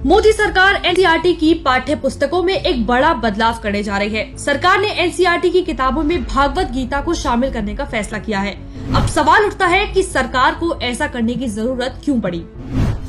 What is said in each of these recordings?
मोदी सरकार एनसीईआरटी की पाठ्य पुस्तकों में एक बड़ा बदलाव करने जा रही है। सरकार ने एनसीईआरटी की किताबों में भागवत गीता को शामिल करने का फैसला किया है। अब सवाल उठता है कि सरकार को ऐसा करने की जरूरत क्यों पड़ी?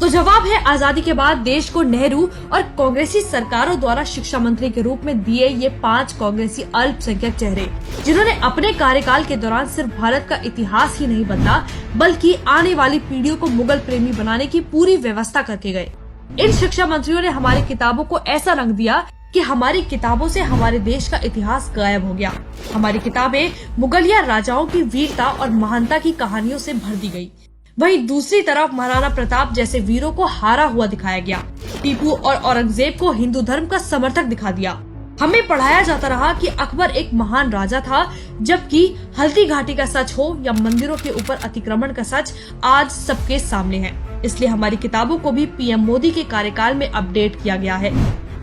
तो जवाब है, आजादी के बाद देश को नेहरू और कांग्रेसी सरकारों द्वारा शिक्षा मंत्री के रूप में दिए ये 5 कांग्रेसी अल्पसंख्यक चेहरे, जिन्होंने अपने कार्यकाल के दौरान सिर्फ भारत का इतिहास ही नहीं बदला, बल्कि आने वाली पीढ़ियों को मुगल प्रेमी बनाने की पूरी व्यवस्था करके गए। इन शिक्षा मंत्रियों ने हमारी किताबों को ऐसा रंग दिया कि हमारी किताबों से हमारे देश का इतिहास गायब हो गया। हमारी किताबें मुगलिया राजाओं की वीरता और महानता की कहानियों से भर दी गई। वहीं दूसरी तरफ महाराणा प्रताप जैसे वीरों को हारा हुआ दिखाया गया। टीपू और औरंगजेब को हिंदू धर्म का समर्थक दिखा दिया। हमें पढ़ाया जाता रहा कि अकबर एक महान राजा था, जबकि हल्दी घाटी का सच हो या मंदिरों के ऊपर अतिक्रमण का सच आज सबके सामने है। इसलिए हमारी किताबों को भी पीएम मोदी के कार्यकाल में अपडेट किया गया है।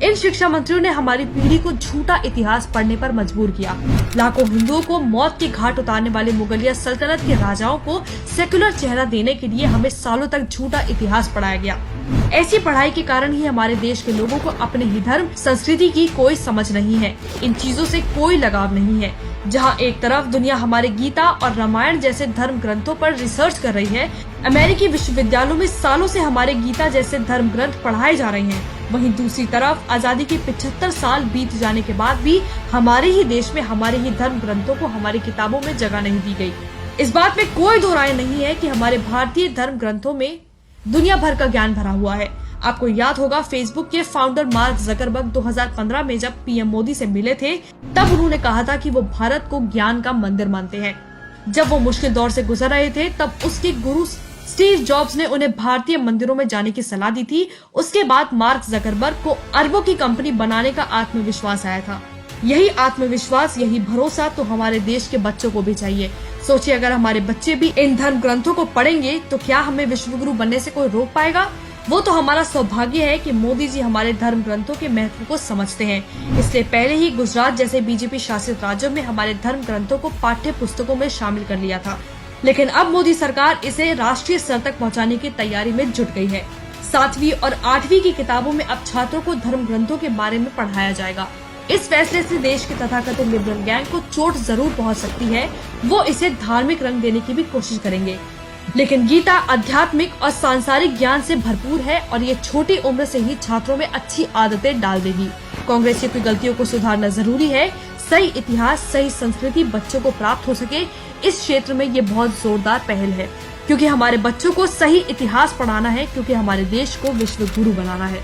इन शिक्षा मंत्रियों ने हमारी पीढ़ी को झूठा इतिहास पढ़ने पर मजबूर किया। लाखों हिंदुओं को मौत के घाट उतारने वाले मुगलिया सल्तनत के राजाओं को सेक्युलर चेहरा देने के लिए हमें सालों तक झूठा इतिहास पढ़ाया गया। ऐसी पढ़ाई के कारण ही हमारे देश के लोगों को अपने ही धर्म संस्कृति की कोई समझ नहीं है। इन चीजों से कोई लगाव नहीं है। जहाँ एक तरफ दुनिया हमारे गीता और रामायण जैसे धर्म ग्रंथों पर रिसर्च कर रही है, अमेरिकी विश्वविद्यालयों में सालों से हमारे गीता जैसे धर्म ग्रंथ पढ़ाए जा रहे हैं, वहीं दूसरी तरफ आजादी के 75 साल बीत जाने के बाद भी हमारे ही देश में हमारे ही धर्म ग्रंथों को हमारी किताबों में जगह नहीं दी गई। इस बात में कोई दो राय नहीं है कि हमारे भारतीय धर्म ग्रंथों में दुनिया भर का ज्ञान भरा हुआ है। आपको याद होगा, फेसबुक के फाउंडर मार्क जकरबर्ग 2015 में जब पीएम मोदी से मिले थे, तब उन्होंने कहा था कि वो भारत को ज्ञान का मंदिर मानते हैं। जब वो मुश्किल दौर से गुजर रहे थे, तब उसके गुरु स्टीव जॉब्स ने उन्हें भारतीय मंदिरों में जाने की सलाह दी थी। उसके बाद मार्क जकरबर्ग को अरबों की कंपनी बनाने का आत्मविश्वास आया था। यही आत्मविश्वास, यही भरोसा तो हमारे देश के बच्चों को भी चाहिए। सोचिए, अगर हमारे बच्चे भी इन धर्म ग्रंथों को पढ़ेंगे तो क्या हमें विश्वगुरु बनने से कोई रोक पाएगा? वो तो हमारा सौभाग्य है कि मोदी जी हमारे धर्म ग्रंथों के महत्व को समझते हैं। इसलिए पहले ही गुजरात जैसे बीजेपी शासित राज्यों में हमारे धर्म ग्रंथों को पाठ्य पुस्तकों में शामिल कर लिया था, लेकिन अब मोदी सरकार इसे राष्ट्रीय स्तर तक पहुंचाने की तैयारी में जुट गई है। 7वीं और 8वीं की किताबों में अब छात्रों को धर्म ग्रंथों के बारे में पढ़ाया जाएगा। इस फैसले से देश के तथाकथित लिबरल गैंग को चोट जरूर पहुंच सकती है। वो इसे धार्मिक रंग देने की भी कोशिश करेंगे, लेकिन गीता आध्यात्मिक और सांसारिक ज्ञान से भरपूर है और ये छोटी उम्र से ही छात्रों में अच्छी आदतें डाल देगी। कांग्रेसियों की गलतियों को सुधारना जरूरी है। सही इतिहास, सही संस्कृति बच्चों को प्राप्त हो सके, इस क्षेत्र में ये बहुत जोरदार पहल है, क्योंकि हमारे बच्चों को सही इतिहास पढ़ाना है, क्योंकि हमारे देश को विश्व गुरु बनाना है।